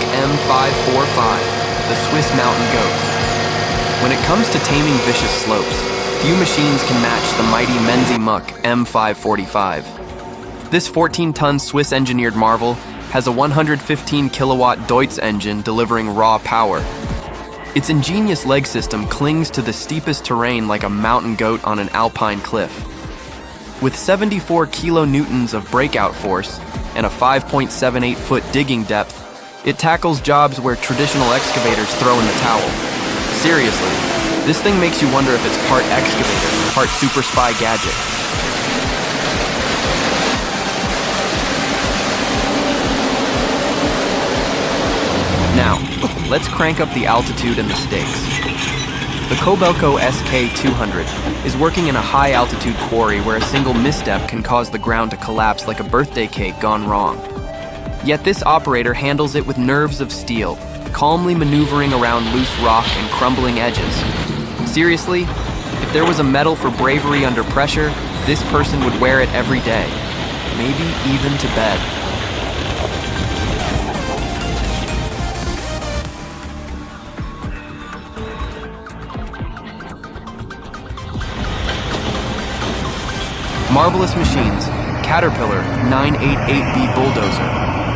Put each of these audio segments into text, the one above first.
M545, the Swiss mountain goat. When it comes to taming vicious slopes, few machines can match the mighty Menzi Muck M545. This 14-ton Swiss-engineered marvel has a 115 kilowatt Deutz engine delivering raw power. Its ingenious leg system clings to the steepest terrain like a mountain goat on an alpine cliff. With 74 kilonewtons of breakout force and a 5.78-foot digging depth, it tackles jobs where traditional excavators throw in the towel. Seriously, this thing makes you wonder if it's part excavator, part super spy gadget. Now, let's crank up the altitude and the stakes. The Kobelco SK200 is working in a high-altitude quarry where a single misstep can cause the ground to collapse like a birthday cake gone wrong. Yet this operator handles it with nerves of steel, calmly maneuvering around loose rock and crumbling edges. Seriously, if there was a medal for bravery under pressure, this person would wear it every day, maybe even to bed. Marvelous machines, Caterpillar 988B bulldozer.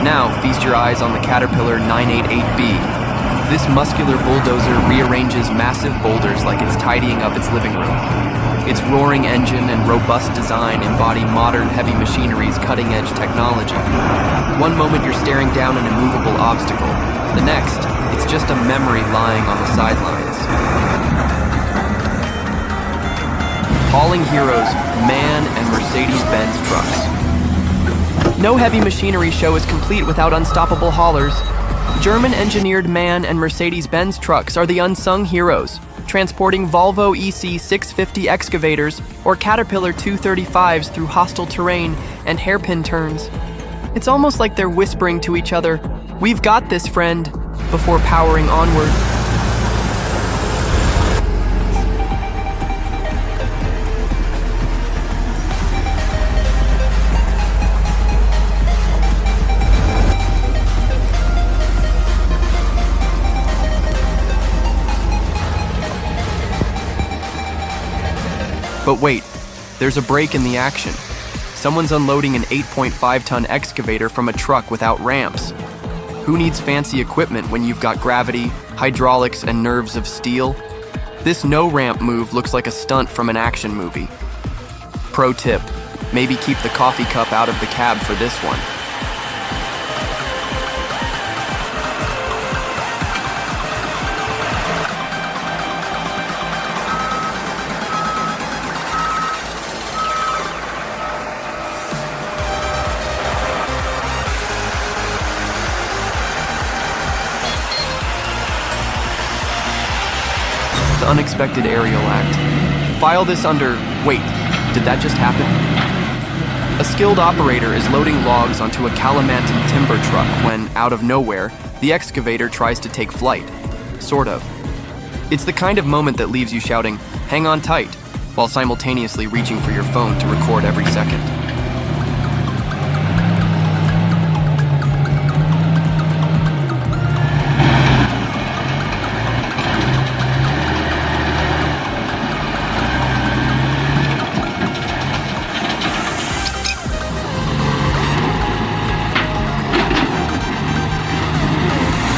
Now feast your eyes on the Caterpillar 988B. This muscular bulldozer rearranges massive boulders like it's tidying up its living room. Its roaring engine and robust design embody modern heavy machinery's cutting-edge technology. One moment you're staring down an immovable obstacle. The next, it's just a memory lying on the sidelines. Hauling heroes, MAN and Mercedes-Benz trucks. No heavy machinery show is complete without unstoppable haulers. German-engineered MAN and Mercedes-Benz trucks are the unsung heroes, transporting Volvo EC650 excavators or Caterpillar 235s through hostile terrain and hairpin turns. It's almost like they're whispering to each other, "We've got this, friend," before powering onward. But wait, there's a break in the action. Someone's unloading an 8.5-ton excavator from a truck without ramps. Who needs fancy equipment when you've got gravity, hydraulics, and nerves of steel? This no-ramp move looks like a stunt from an action movie. Pro tip, maybe keep the coffee cup out of the cab for this one. Unexpected aerial act. File this under, wait, did that just happen? A skilled operator is loading logs onto a Kalimantan timber truck when, out of nowhere, the excavator tries to take flight. Sort of. It's the kind of moment that leaves you shouting, "Hang on tight," while simultaneously reaching for your phone to record every second.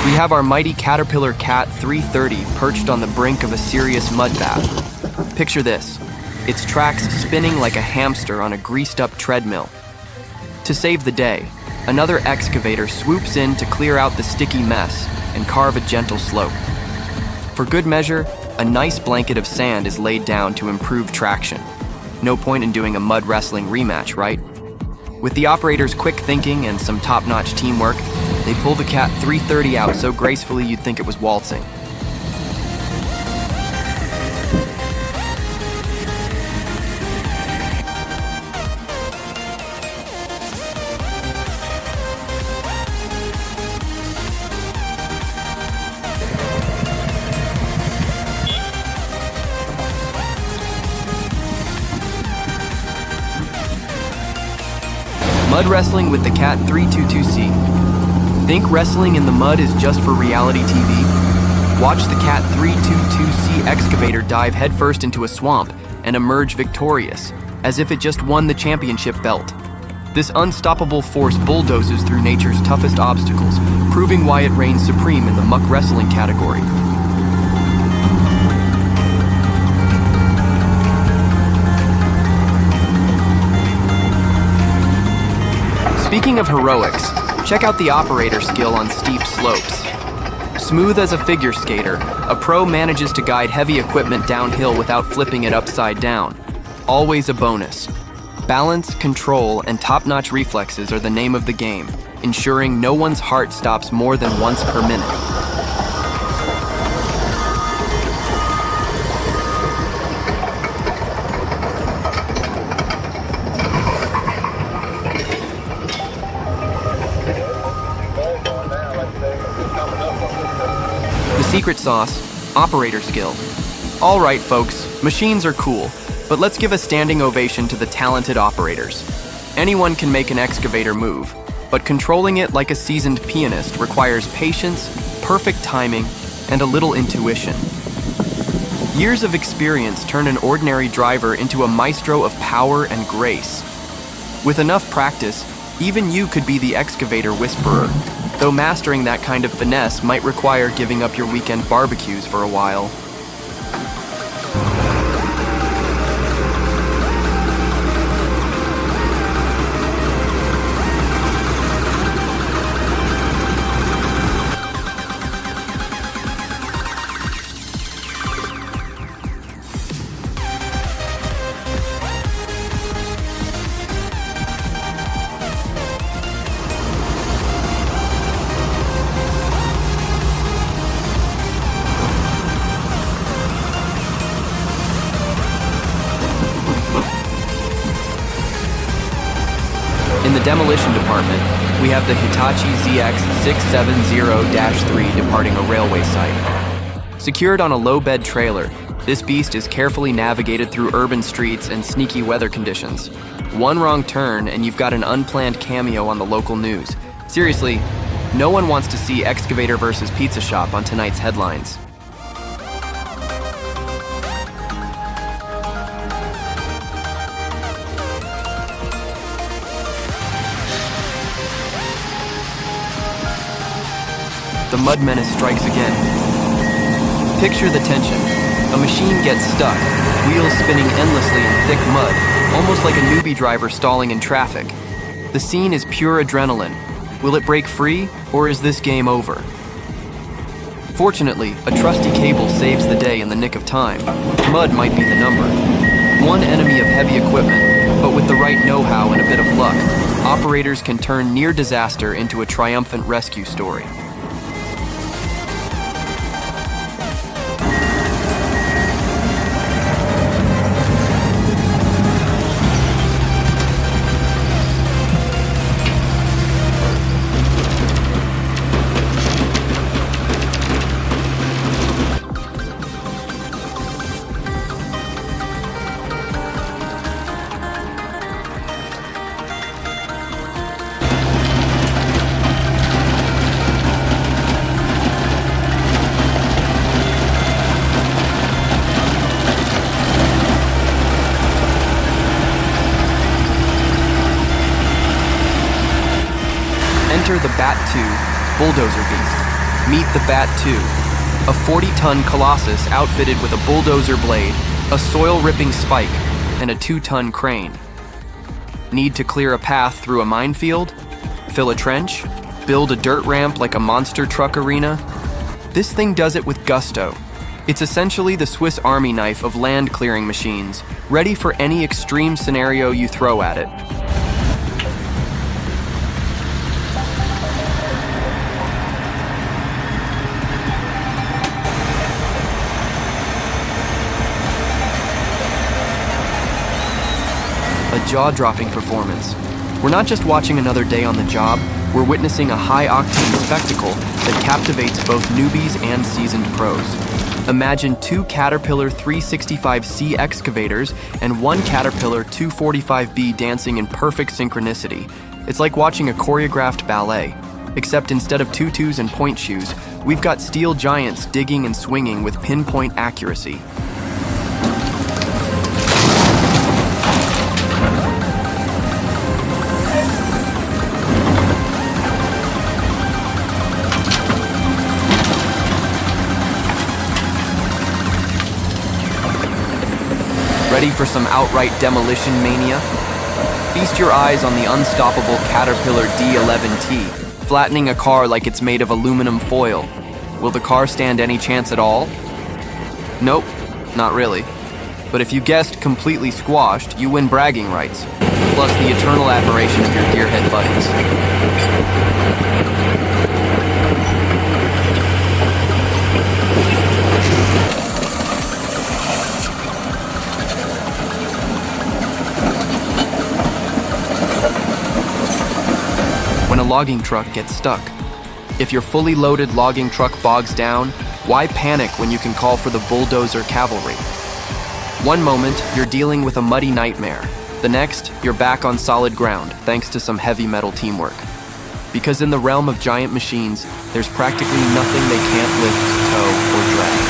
We have our mighty Caterpillar Cat 330 perched on the brink of a serious mud bath. Picture this, its tracks spinning like a hamster on a greased-up treadmill. To save the day, another excavator swoops in to clear out the sticky mess and carve a gentle slope. For good measure, a nice blanket of sand is laid down to improve traction. No point in doing a mud wrestling rematch, right? With the operator's quick thinking and some top-notch teamwork, they pull the Cat 330 out so gracefully you'd think it was waltzing. Mud wrestling with the Cat 322C. Think wrestling in the mud is just for reality TV? Watch the Cat 322C excavator dive headfirst into a swamp and emerge victorious, as if it just won the championship belt. This unstoppable force bulldozes through nature's toughest obstacles, proving why it reigns supreme in the muck wrestling category. Speaking of heroics, check out the operator skill on steep slopes. Smooth as a figure skater, a pro manages to guide heavy equipment downhill without flipping it upside down. Always a bonus. Balance, control, and top-notch reflexes are the name of the game, ensuring no one's heart stops more than once per minute. The secret sauce, operator skill. All right, folks, machines are cool, but let's give a standing ovation to the talented operators. Anyone can make an excavator move, but controlling it like a seasoned pianist requires patience, perfect timing, and a little intuition. Years of experience turn an ordinary driver into a maestro of power and grace. With enough practice, even you could be the excavator whisperer, though mastering that kind of finesse might require giving up your weekend barbecues for a while. In the demolition department, we have the Hitachi ZX670-3 departing a railway site. Secured on a low-bed trailer, this beast is carefully navigated through urban streets and sneaky weather conditions. One wrong turn and you've got an unplanned cameo on the local news. Seriously, no one wants to see Excavator versus Pizza Shop on tonight's headlines. The Mud Menace strikes again. Picture the tension. A machine gets stuck, wheels spinning endlessly in thick mud, almost like a newbie driver stalling in traffic. The scene is pure adrenaline. Will it break free, or is this game over? Fortunately, a trusty cable saves the day in the nick of time. Mud might be the number. One enemy of heavy equipment, but with the right know-how and a bit of luck, operators can turn near disaster into a triumphant rescue story. Enter the Bat 2 Bulldozer Beast. Meet the Bat 2, a 40-ton colossus outfitted with a bulldozer blade, a soil-ripping spike, and a 2-ton crane. Need to clear a path through a minefield? Fill a trench? Build a dirt ramp like a monster truck arena? This thing does it with gusto. It's essentially the Swiss Army knife of land clearing machines, ready for any extreme scenario you throw at it. A jaw-dropping performance. We're not just watching another day on the job, we're witnessing a high-octane spectacle that captivates both newbies and seasoned pros. Imagine 2 Caterpillar 365C excavators and 1 Caterpillar 245B dancing in perfect synchronicity. It's like watching a choreographed ballet. Except instead of tutus and point shoes, we've got steel giants digging and swinging with pinpoint accuracy. Ready for some outright demolition mania? Feast your eyes on the unstoppable Caterpillar D11T, flattening a car like it's made of aluminum foil. Will the car stand any chance at all? Nope, not really. But if you guessed completely squashed, you win bragging rights, plus the eternal admiration of your gearhead buddies. When a logging truck gets stuck. If your fully loaded logging truck bogs down, why panic when you can call for the bulldozer cavalry? One moment, you're dealing with a muddy nightmare. The next, you're back on solid ground, thanks to some heavy metal teamwork. Because in the realm of giant machines, there's practically nothing they can't lift, tow, or drag.